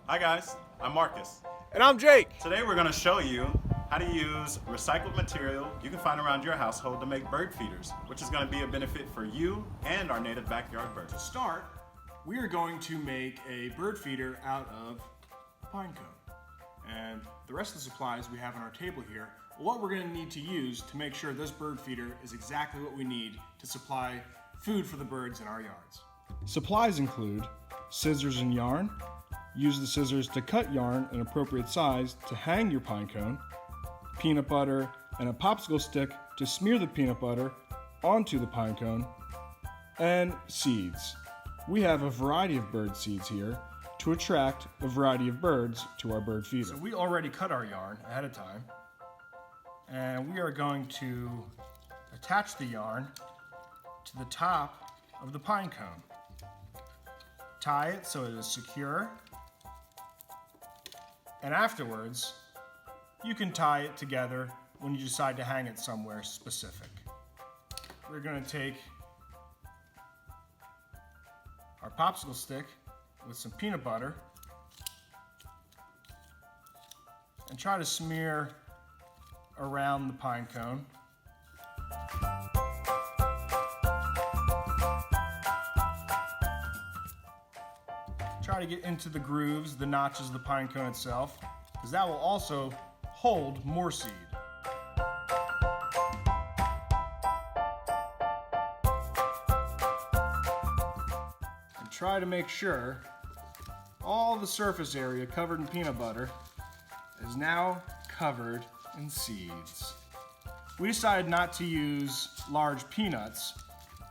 Hi guys, I'm Marcus. And I'm Jake. Today we're going to show you how to use recycled material you can find around your household to make bird feeders, which is going to be a benefit for you and our native backyard birds. To start, we are going to make a bird feeder out of pine cone. And the rest of the supplies we have on our table here, what we're going to need to use to make sure this bird feeder is exactly what we need to supply food for the birds in our yards. Supplies include scissors and yarn. Use the scissors to cut yarn an appropriate size to hang your pine cone, peanut butter, and a popsicle stick to smear the peanut butter onto the pine cone, and seeds. We have a variety of bird seeds here to attract a variety of birds to our bird feeder. So we already cut our yarn ahead of time, and we are going to attach the yarn to the top of the pine cone. Tie it so it is secure, and afterwards you can tie it together when you decide to hang it somewhere specific. We're going to take our popsicle stick with some peanut butter and try to smear around the pine cone. Try to get into the grooves, the notches of the pine cone itself, because that will also hold more seed. And try to make sure all the surface area covered in peanut butter is now covered in seeds. We decided not to use large peanuts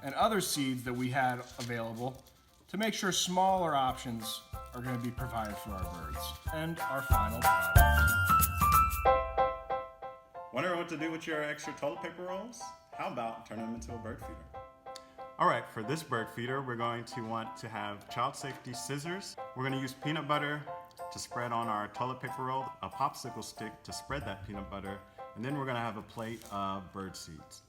and other seeds that we had available to make sure smaller options are going to be provided for our birds. And our final product. Wondering what to do with your extra toilet paper rolls? How about turn them into a bird feeder? All right, for this bird feeder, we're going to want to have child safety scissors. We're going to use peanut butter to spread on our toilet paper roll, a popsicle stick to spread that peanut butter, and then we're going to have a plate of bird seeds.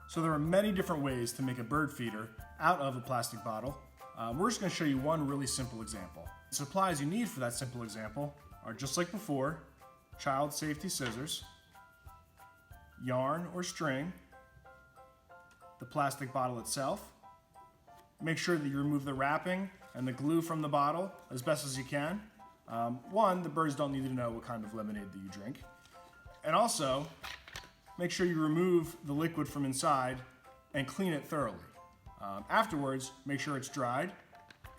So there are many different ways to make a bird feeder out of a plastic bottle. We're just going to show you one really simple example. The supplies you need for that simple example are just like before: child safety scissors, yarn or string, the plastic bottle itself. Make sure that you remove the wrapping and the glue from the bottle as best as you can. The birds don't need to know what kind of lemonade that you drink. And also, make sure you remove the liquid from inside and clean it thoroughly. Afterwards, make sure it's dried,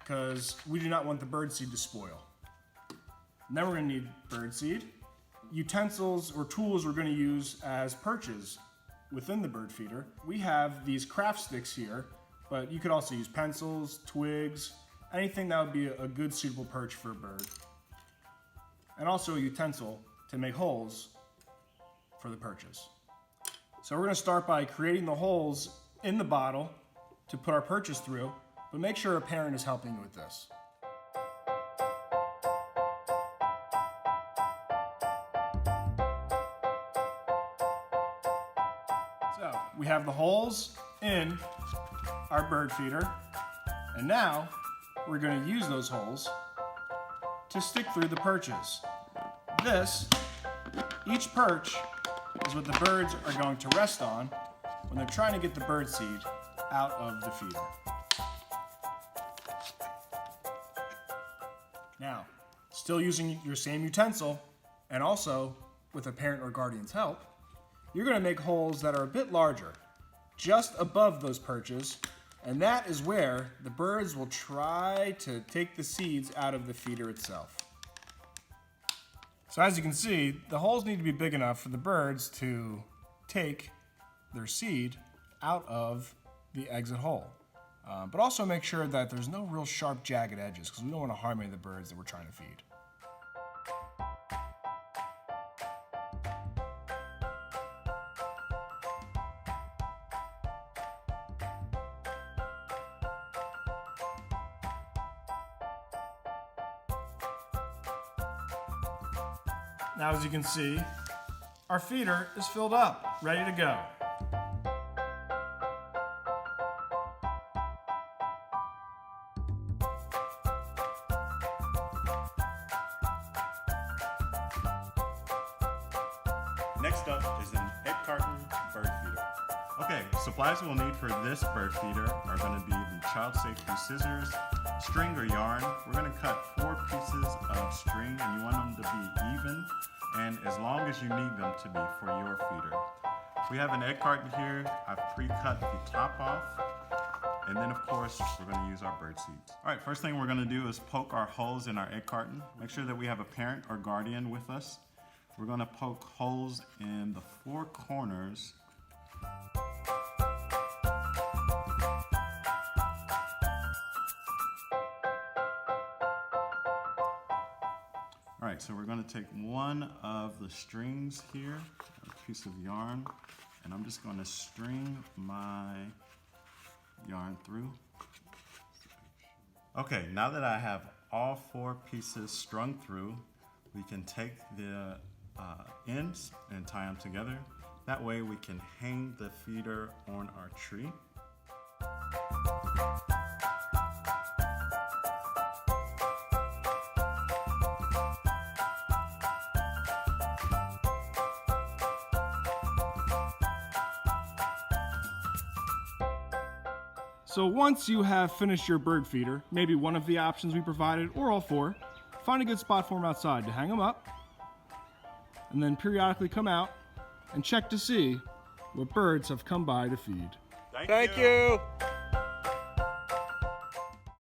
because we do not want the bird seed to spoil. And then we're going to need bird seed, utensils or tools we're going to use as perches within the bird feeder. We have these craft sticks here, but you could also use pencils, twigs, anything that would be a good suitable perch for a bird. And also a utensil to make holes for the perches. So we're going to start by creating the holes in the bottle to put our perches through, but make sure a parent is helping you with this. So we have the holes in our bird feeder, and now we're going to use those holes to stick through the perches. Each perch is what the birds are going to rest on when they're trying to get the bird seed out of the feeder. Now, still using your same utensil, and also with a parent or guardian's help, you're going to make holes that are a bit larger. just above those perches, and that is where the birds will try to take the seeds out of the feeder itself. So as you can see, the holes need to be big enough for the birds to take their seed out of the exit hole. But also make sure that there's no real sharp, jagged edges, because we don't want to harm any of the birds that we're trying to feed. Now, as you can see, our feeder is filled up, ready to go. Next up is an egg carton bird feeder. Okay, supplies we'll need for this bird feeder are going to be the child safety scissors, string or yarn. We're going to cut 4 pieces of string, and you want them to be even and as long as you need them to be for your feeder. We have an egg carton here. I've pre-cut the top off, and then of course we're going to use our bird seeds. All right, first thing we're going to do is poke our holes in our egg carton. Make sure that we have a parent or guardian with us. We're going to poke holes in the 4 corners. All right, so we're going to take one of the strings here, a piece of yarn, and I'm just going to string my yarn through. Okay, now that I have all 4 pieces strung through, we can take the ends and tie them together. That way we can hang the feeder on our tree. So once you have finished your bird feeder, maybe one of the options we provided or all 4, find a good spot for them outside to hang them up, and then periodically come out and check to see what birds have come by to feed. Thank you.